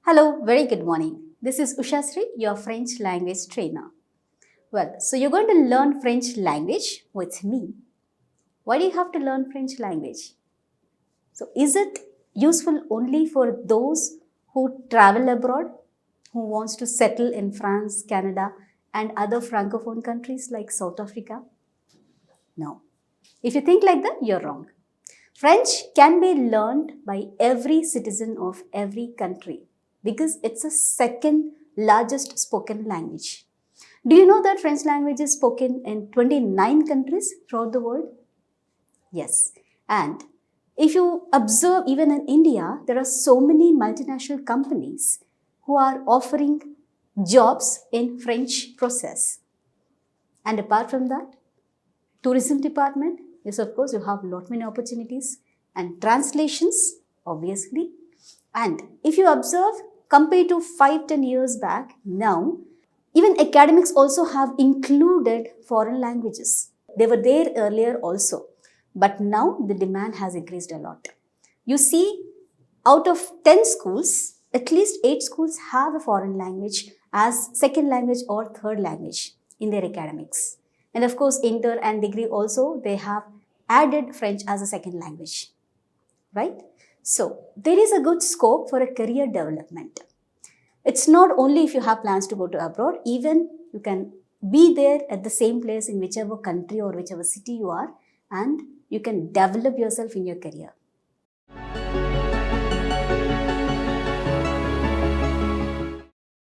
Hello, very good morning. This is Usha, your French language trainer. Well, so you're going to learn French language with me. Why do you have to learn French language? So, is it useful only for those who travel abroad, who wants to settle in France, Canada, and other francophone countries like South Africa? No. If you think like that, you're wrong. French can be learned by every citizen of every country because it's the second largest spoken language. Do you know that French language is spoken in 29 countries throughout the world? Yes. And if you observe, even in India, there are so many multinational companies who are offering jobs in French process. And apart from that, tourism department, yes, of course, you have lot many opportunities, and translations, obviously. And if you observe, compared to 5-10 years back, now even academics also have included foreign languages. They were there earlier also, but now the demand has increased a lot. You see, out of 10 schools, at least 8 schools have a foreign language as second language or third language in their academics. And of course, inter and degree also, they have added French as a second language, right? So, there is a good scope for a career development. It's not only if you have plans to go to abroad, even you can be there at the same place in whichever country or whichever city you are, and you can develop yourself in your career.